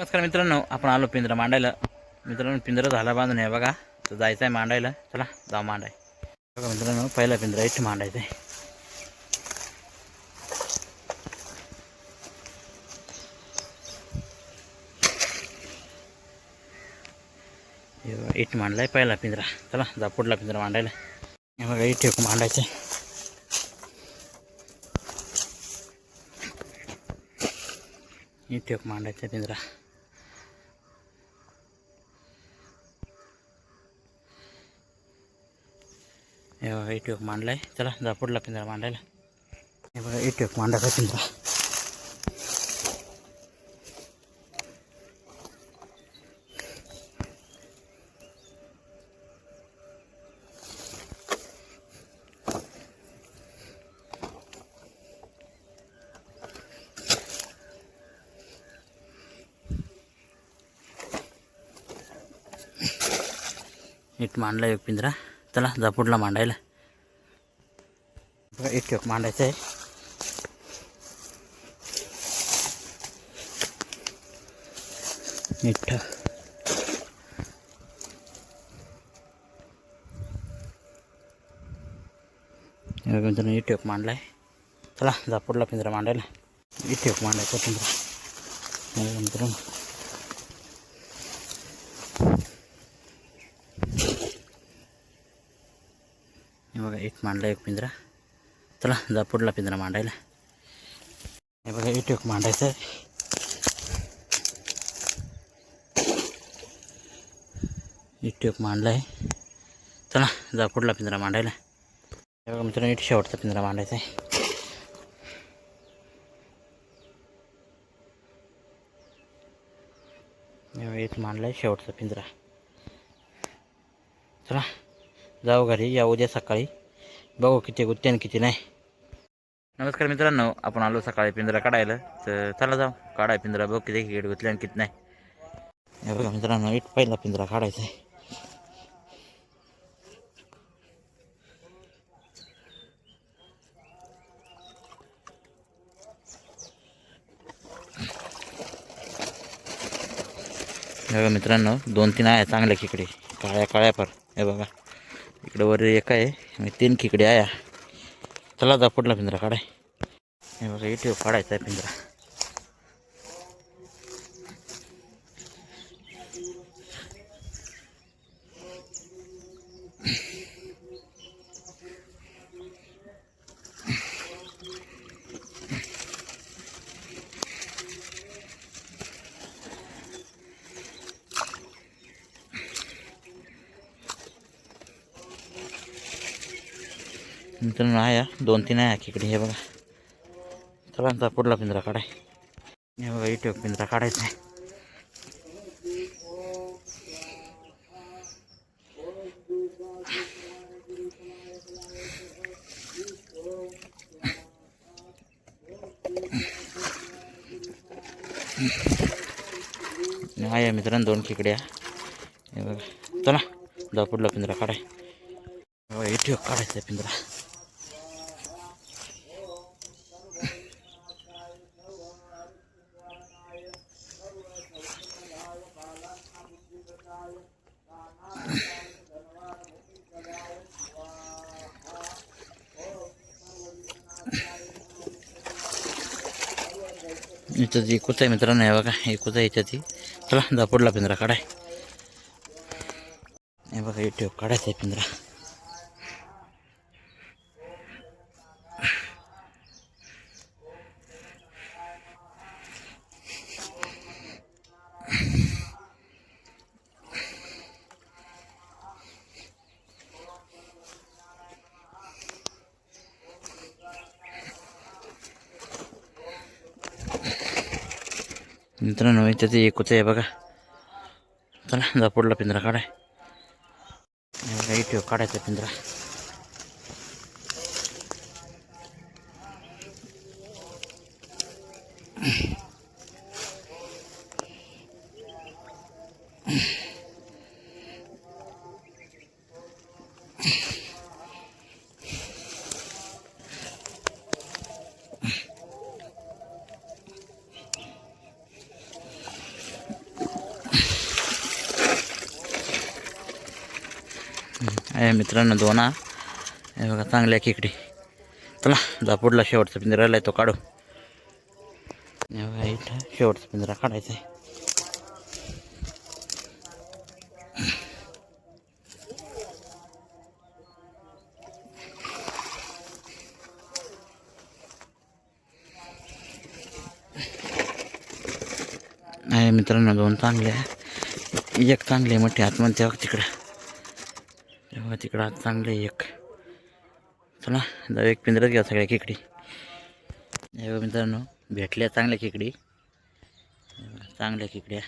नमस्कार मित्रांनो, आपण आलो पिंजरा मांडायला. मित्रांनो, पिंजरा झाला बांधून आहे बघा. तर जायचं आहे मांडायला. चला जाऊ मांडाय. बघा मित्रांनो, पहिला पिंजरा इथे मांडायचा आहे. इथे मांडलाय पहिला पिंजरा. चला जा पुढला पिंजरा मांडायला. हे बघा इथे मांडायचं आहे. इथे मांडायचं पिंजरा. हे बघा इथे मांडलाय. चला जा पुढला पिंजरा मांडायला. हे बघा इथे मांडायचा पिंजरा. इट मांडला एक पिंजरा. चला जा पुढला मांडायला. बघा इथे मांडायचं आहे. इथं इथे मांडलाय. चला जा पुढला पिंजरा मांडायला. इथे मांडायचा पिंजरा. मित्रांनो हे बघा इथे मांडला एक पिंजरा. चला जा पुढला पिंजरा मांडायला. हे बघा इथे मांडायचं आहे. इथे मांडलाय. चला जा पुढला पिंजरा मांडायला. हे बघा मित्रांनो, इथे शेवटचा पिंजरा मांडायचा आहे. इथे मांडलाय शेवटचा पिंजरा. चला जाऊ घरी. या उद्या सकाळी बघू किती गुत्ते आणि किती नाही. नमस्कार मित्रांनो, आपण आलो सकाळी पिंजरा काढायला. तर चला जाऊ काढाय पिंजरा. बघू किती गेट गुतले आणि किती नाही. हे बघा मित्रांनो, इथं पहिला पिंजरा काढायचा आहे. हे बघा मित्रांनो, 2-3 आहे चांगल्या खिकडे. काळ्या काळ्या पर. हे बघा इकडे वर एक आहे आणि 3 खिकडे आहे. चला जा पुढला पिंजरा काढाय. हे बघा इथे काढायचा आहे पिंजरा. मित्रांनो आहे 2-3 आहे खिकडे. हे बघा चला जा पुढला पिंजरा काढाय. हे बघा इथे पिंजरा काढायचा आहे. आहे मित्रांनो 2 खिकड्या. हे बघा चला जा पुढला पिंजरा काढाय. इथे काढायचा आहे पिंजरा. इथं एकूच आहे मित्रांनो. हे बघा एकूच आहे याच्यात. चला जा पुढला पिंजरा काढाय. हे बघा इथे काढायचा आहे पिंजरा. मित्रांनो इथं एकूच आहे बघा. चला जा पुढला पिंजरा काढाय. हे बघा इथे काढायचा पिंजरा. मित्रांनो 2 हे बघा चांगल्या खेकडी. चला जा पुढला शेवटचा पिंजरा राहिला तो काढू. हे बघा इथं शेवटचा पिंजरा काढायचा आहे. आहे मित्रांनो 2 चांगले आहे. एक चांगले मोठे आतमध्ये तेव्हा तिकडं आत चांगले एक. चला जाऊ एक पिंजराच घ्या सगळ्या खेकडी. हे मित्रांनो भेटल्या चांगल्या खेकडी. चांगल्या खेकड्या